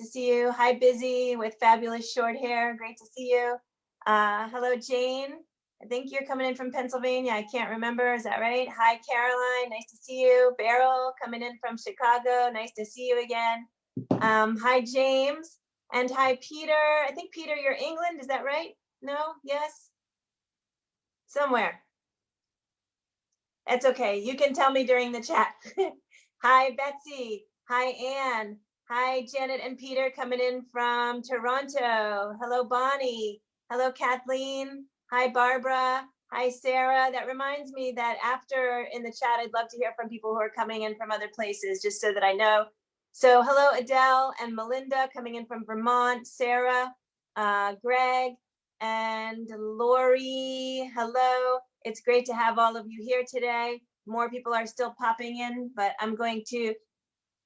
see you. Hi, Busy with fabulous short hair. Great to see you. Hello, Jane. I think you're coming in from Pennsylvania. I can't remember. Is that right? Hi, Caroline. Nice to see you. Beryl coming in from Chicago. Nice to see you again. Hi, James. And hi, Peter. I think, Peter, you're England. Is that right? No? Yes? Somewhere. That's okay. You can tell me during the chat. Hi, Betsy. Hi, Anne. Hi, Janet and Peter coming in from Toronto. Hello, Bonnie. Hello, Kathleen. Hi, Barbara. Hi, Sarah. That reminds me that after in the chat, I'd love to hear from people who are coming in from other places, just so that I know. So hello, Adele and Melinda coming in from Vermont. Sarah, Greg, and Lori. Hello. It's great to have all of you here today. More people are still popping in, but I'm going to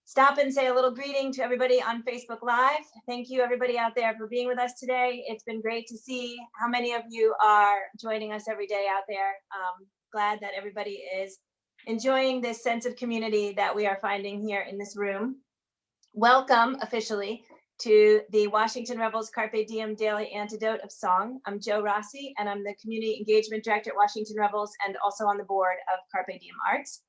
stop and say a little greeting to everybody on Facebook Live. Thank you, everybody out there, for being with us today. It's been great to see how many of you are joining us every day out there. Glad that everybody is enjoying this sense of community that we are finding here in this room. Welcome officially to the Washington Rebels Carpe Diem Daily Antidote of Song. I'm Jo Rossi, and I'm the Community Engagement Director at Washington Rebels and also on the board of Carpe Diem Arts.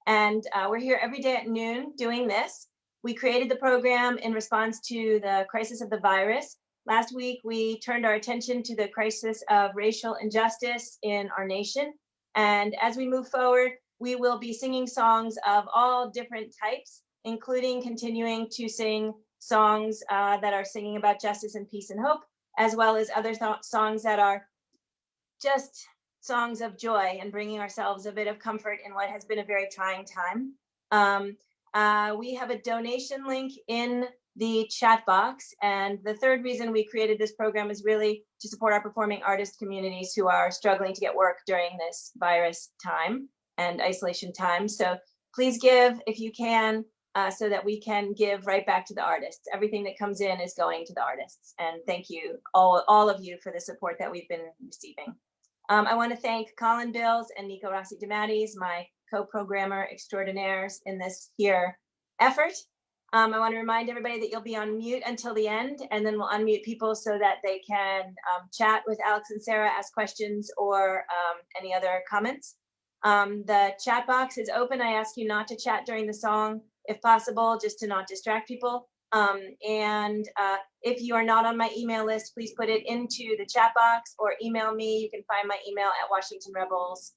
And we're here every day at noon doing this. We created the program in response to the crisis of the virus. Last week, we turned our attention to the crisis of racial injustice in our nation. And as we move forward, we will be singing songs of all different types, including continuing to sing songs that are singing about justice and peace and hope, as well as other songs that are just songs of joy and bringing ourselves a bit of comfort in what has been a very trying time. We have a donation link in the chat box. And the third reason we created this program is really to support our performing artist communities who are struggling to get work during this virus time and isolation time. So please give if you can, so that we can give right back to the artists. Everything that comes in is going to the artists. And thank you, all of you, for the support that we've been receiving. I want to thank Colin Bills and Nico Rossi DeMattis, my co-programmer extraordinaires in this here effort. I want to remind everybody that you'll be on mute until the end, and then we'll unmute people so that they can chat with Alex and Sarah, ask questions, or any other comments. The chat box is open. I ask you not to chat during the song, if possible, just to not distract people. If you are not on my email list, please put it into the chat box or email me. You can find my email at Washington Rebels,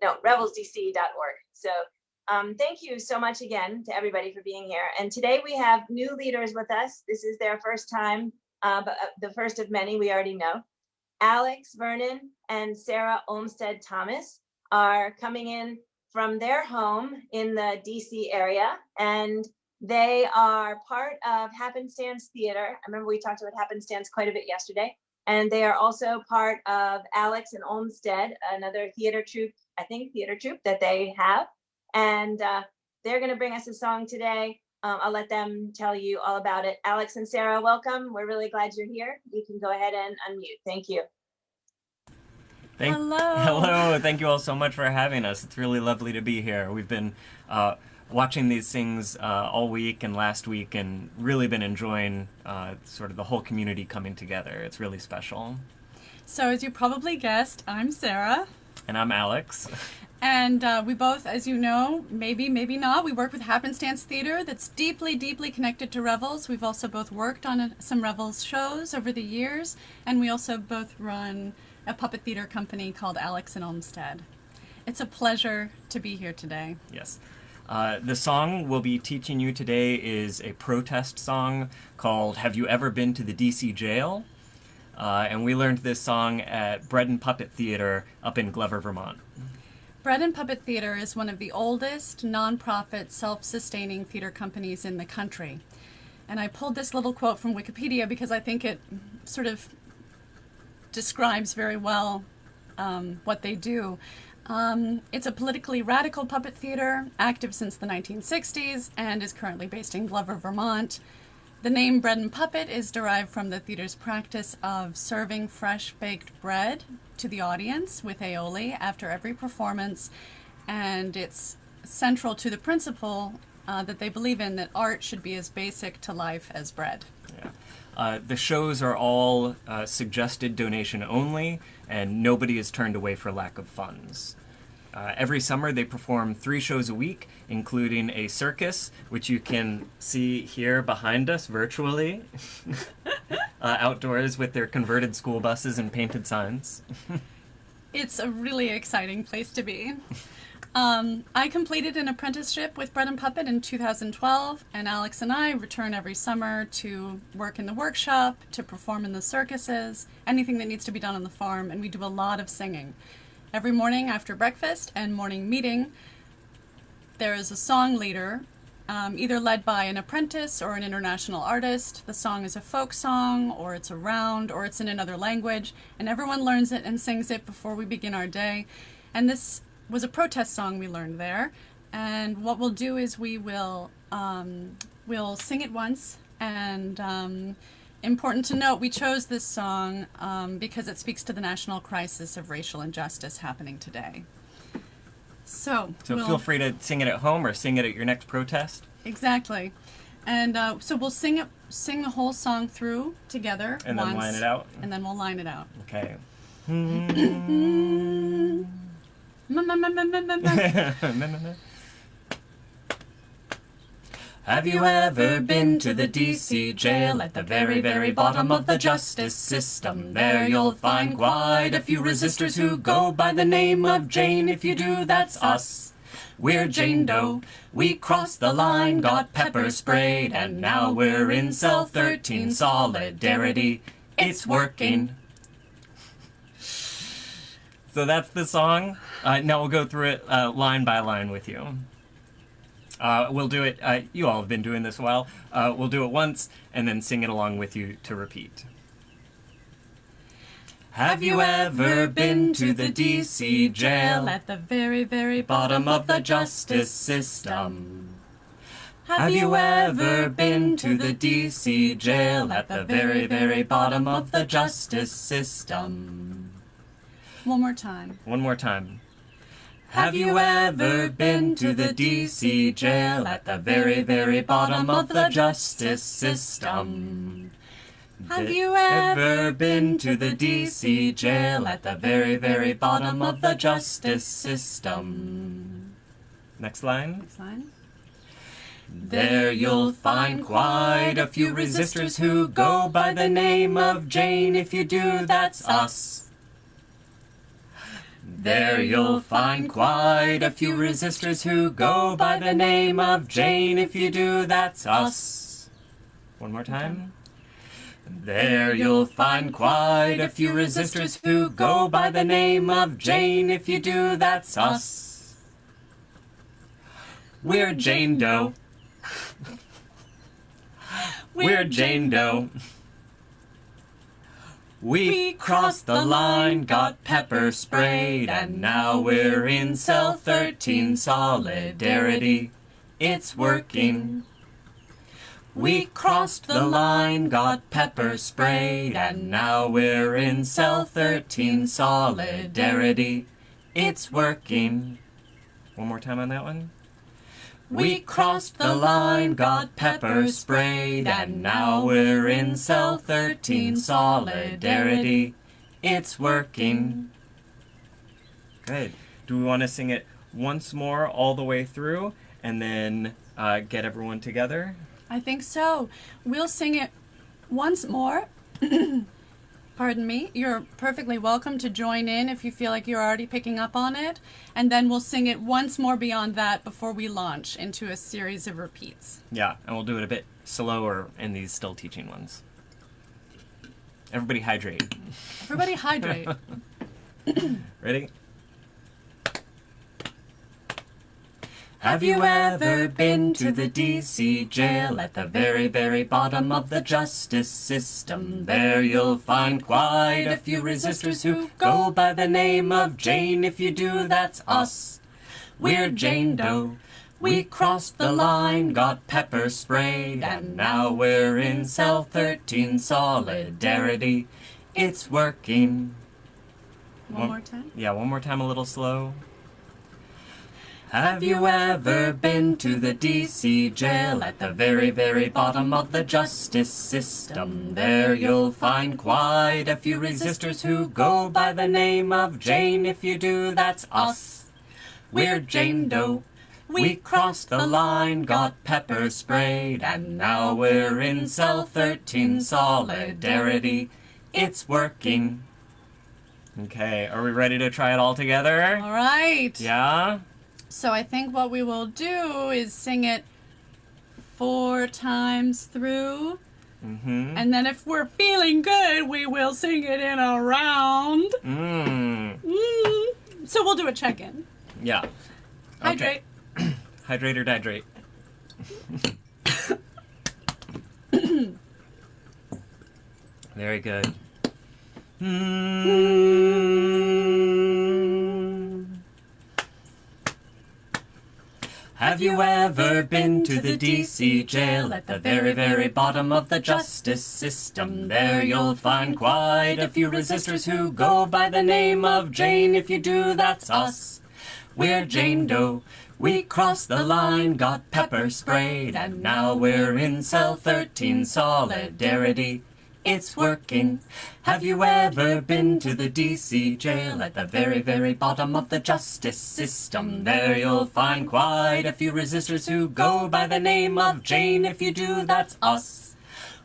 rebelsdc.org. So thank you so much again to everybody for being here. And today we have new leaders with us. This is their first time, but the first of many, we already know. Alex, Vernon, and Sarah Olmsted Thomas are coming in from their home in the DC area, and they are part of Happenstance Theater. I remember we talked about Happenstance quite a bit yesterday. And they are also part of Alex and Olmsted, another theater troupe, I think theater troupe that they have. And they're gonna bring us a song today. I'll let them tell you all about it. Alex and Sarah, welcome. We're really glad you're here. You can go ahead and unmute. Thank you. Hello. Thank you all so much for having us. It's really lovely to be here. We've been watching these things all week and last week, and really been enjoying sort of the whole community coming together. It's really special. So as you probably guessed, I'm Sarah. And I'm Alex. And we both, as you know, maybe not, we work with Happenstance Theater that's deeply, deeply connected to Revels. We've also both worked on some Revels shows over the years, and we also both run a puppet theater company called Alex and Olmsted. It's a pleasure to be here today. Yes. The song we'll be teaching you today is a protest song called Have You Ever Been to the DC Jail? And we learned this song at Bread and Puppet Theater up in Glover, Vermont. Bread and Puppet Theater is one of the oldest nonprofit self-sustaining theater companies in the country. And I pulled this little quote from Wikipedia because I think it sort of describes very well what they do. It's a politically radical puppet theater, active since the 1960s, and is currently based in Glover, Vermont. The name Bread and Puppet is derived from the theater's practice of serving fresh baked bread to the audience with aioli after every performance, and it's central to the principle that they believe in, that art should be as basic to life as bread. Yeah. The shows are all suggested donation only, and nobody is turned away for lack of funds. Every summer they perform 3 shows a week, including a circus, which you can see here behind us virtually, outdoors with their converted school buses and painted signs. It's a really exciting place to be. I completed an apprenticeship with Bread and Puppet in 2012, and Alex and I return every summer to work in the workshop, to perform in the circuses, anything that needs to be done on the farm, and we do a lot of singing. Every morning after breakfast and morning meeting, there is a song leader, either led by an apprentice or an international artist. The song is a folk song, or it's a round, or it's in another language, and everyone learns it and sings it before we begin our day. And this was a protest song we learned there. And what we'll do is we'll sing it once, and important to note, we chose this song because it speaks to the national crisis of racial injustice happening today. So Feel free to sing it at home or sing it at your next protest. Exactly. And so we'll sing the whole song through together And once, then line it out? And then we'll line it out. Okay. Have you ever been to the DC jail at the very, very bottom of the justice system? There you'll find quite a few resistors who go by the name of Jane. If you do, that's us. We're Jane Doe. We crossed the line, got pepper sprayed, and now we're in cell 13 solidarity. It's working. So that's the song. Now we'll go through it line by line with you. We'll do it, you all have been doing this a while. We'll do it once and then sing it along with you to repeat. Have you ever been to the DC jail At the very, very bottom of the justice system? Have you ever been to the DC jail at the very, very bottom of the justice system? One more time. One more time. Have you ever been to the DC jail at the very, very bottom of the justice system? Have you ever been to the DC jail at the very, very bottom of the justice system? Next line. Next line. There you'll find quite a few resistors who go by the name of Jane. If you do, that's us. There you'll find quite a few resistors who go by the name of Jane. If you do, that's us. One more time. There you'll find quite a few resistors who go by the name of Jane. If you do, that's us. We're Jane Doe. We're Jane Doe. We crossed the line, got pepper sprayed, and now we're in cell 13 solidarity. It's working. We crossed the line, got pepper sprayed, and now we're in cell 13 solidarity. It's working. One more time on that one. We crossed the line, got pepper sprayed, and now we're in cell 13 solidarity. It's working. Good. Do we want to sing it once more all the way through and then get everyone together? I think so. We'll sing it once more. Pardon me. You're perfectly welcome to join in if you feel like you're already picking up on it. And then we'll sing it once more beyond that before we launch into a series of repeats. Yeah, and we'll do it a bit slower in these still teaching ones. Everybody hydrate. Everybody hydrate. Ready? Have you ever been to the DC jail at the very, very bottom of the justice system? There you'll find quite a few resistors who go by the name of Jane. If you do, that's us. We're Jane Doe. We crossed the line, got pepper sprayed, and now we're in cell 13 solidarity. It's working. One more time. Yeah, one more time, a little slow. Have you ever been to the DC jail at the very, very bottom of the justice system? There you'll find quite a few resistors who go by the name of Jane. If you do, that's us. We're Jane Doe. We crossed the line, got pepper sprayed, and now we're in cell 13 solidarity. It's working. Okay, are we ready to try it all together? All right. Yeah? So I think what we will do is sing it 4 times through. Mm-hmm. And then if we're feeling good, we will sing it in a round. So we'll do a check-in. Yeah. Hydrate. Okay. Hydrate or dihydrate? Very good. Have you ever been to the DC jail at the very, very bottom of the justice system? There you'll find quite a few resistors who go by the name of Jane. If you do, that's us. We're Jane Doe. We crossed the line, got pepper sprayed, and now we're in cell 13 solidarity. It's working. Have you ever been to the DC jail at the very, very bottom of the justice system? There you'll find quite a few resistors who go by the name of Jane. If you do, that's us.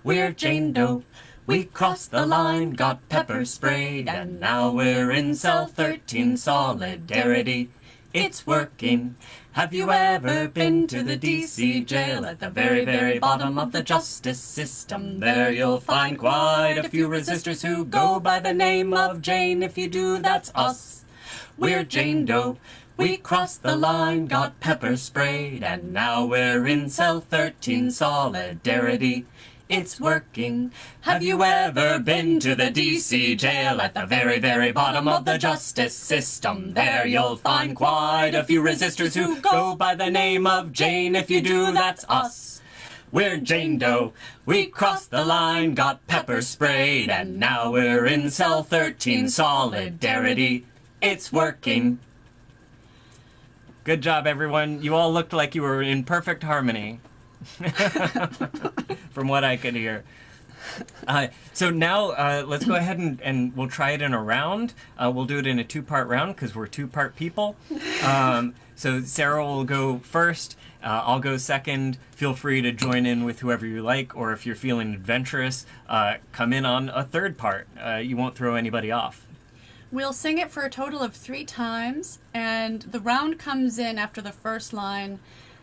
We're Jane Doe. We crossed the line, got pepper sprayed, and now we're in cell 13 solidarity. It's working. Have you ever been to the DC jail at the very, very bottom of the justice system? There you'll find quite a few resistors who go by the name of Jane. If you do, that's us. We're Jane Doe. We crossed the line, got pepper sprayed, and now we're in cell 13 solidarity. It's working. Have you ever been to the DC jail at the very, very bottom of the justice system? There you'll find quite a few resistors who go by the name of Jane. If you do, that's us. We're Jane Doe. We crossed the line, got pepper sprayed, and now we're in cell 13 solidarity. It's working. Good job, everyone. You all looked like you were in perfect harmony. From what I could hear. So now let's go ahead and we'll try it in a round. We'll do it in a 2-part round because we're 2-part people. So Sarah will go first. I'll go second. Feel free to join in with whoever you like, or if you're feeling adventurous, come in on a 3rd part. You won't throw anybody off. We'll sing it for a total of 3 times, and the round comes in after the first line.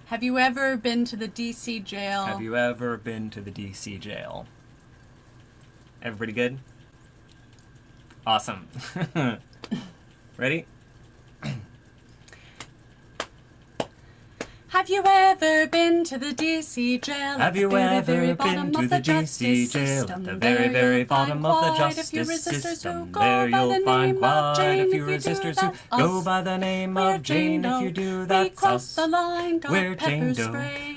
Have you ever been to the DC jail? Have you ever been to the DC jail? Everybody good? Awesome. Ready? Have you ever been to the DC jail? Have you ever been to the DC jail? At the very, very bottom of the justice system. There you'll find quite a few resistors who go by the name of Jane. If you do, that's us. We're Jane Doe.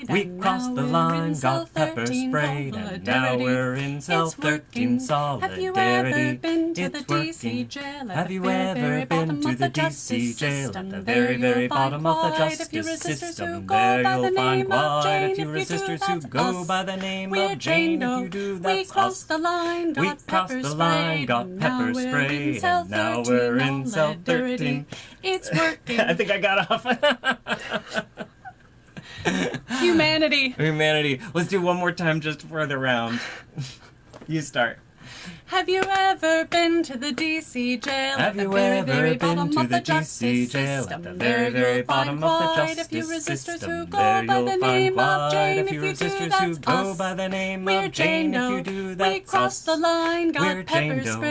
We crossed the line, got pepper sprayed, and now we're in cell 13 solidarity. It's working. Have you ever been to the DC jail? At the very, very bottom of the justice system. There you'll find quite a few resistors who go by the name of Jane. If you do, that's us. We crossed the line, got pepper sprayed, and now we're in cell 13. It's working. I think I got off. Humanity. Humanity. Let's do one more time just for the round. You start. Have you ever been to the DC jail? Have you ever been to the DC jail? At the very, very bottom of the justice system. There you'll find quite a few resistors who go by the name of Jane. If you do, that's us. We're Jane Doe.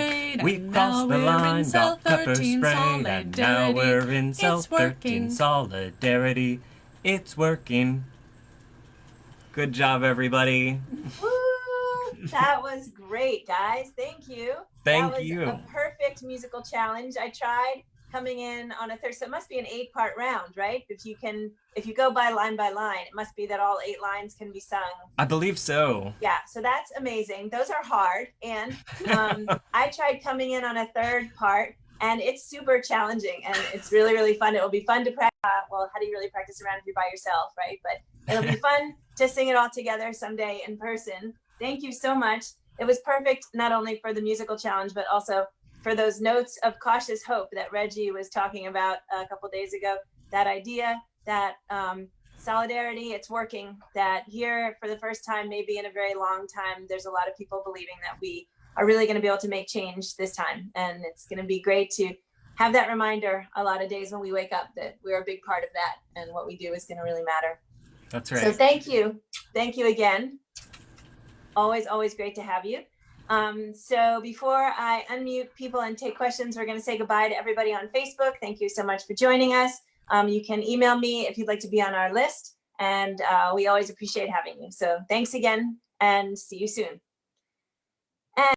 We crossed the line, got pepper sprayed, and now we're in cell 13 solidarity. It's working. Good job, everybody. Woo! That was great, guys. Thank you. Thank you. That was a perfect musical challenge. I tried coming in on a third, so it must be an 8-part round, right? If you go by line, it must be that all 8 lines can be sung. I believe so. Yeah, so that's amazing. Those are hard. And I tried coming in on a 3rd part, and it's super challenging, and it's really, really fun. It will be fun to practice well, how do you really practice around if you're by yourself, right? But it'll be fun to sing it all together someday in person. Thank you so much. It was perfect, not only for the musical challenge, but also for those notes of cautious hope that Reggie was talking about a couple days ago. That idea that solidarity, it's working, that here for the first time, maybe in a very long time, there's a lot of people believing that we are really going to be able to make change this time. And it's going to be great to have that reminder a lot of days when we wake up that we're a big part of that and what we do is going to really matter. That's right. So thank you. Thank you again. Always great to have you. So before I unmute people and take questions, we're going to say goodbye to everybody on Facebook. Thank you so much for joining us. You can email me if you'd like to be on our list, and we always appreciate having you. So thanks again, and see you soon.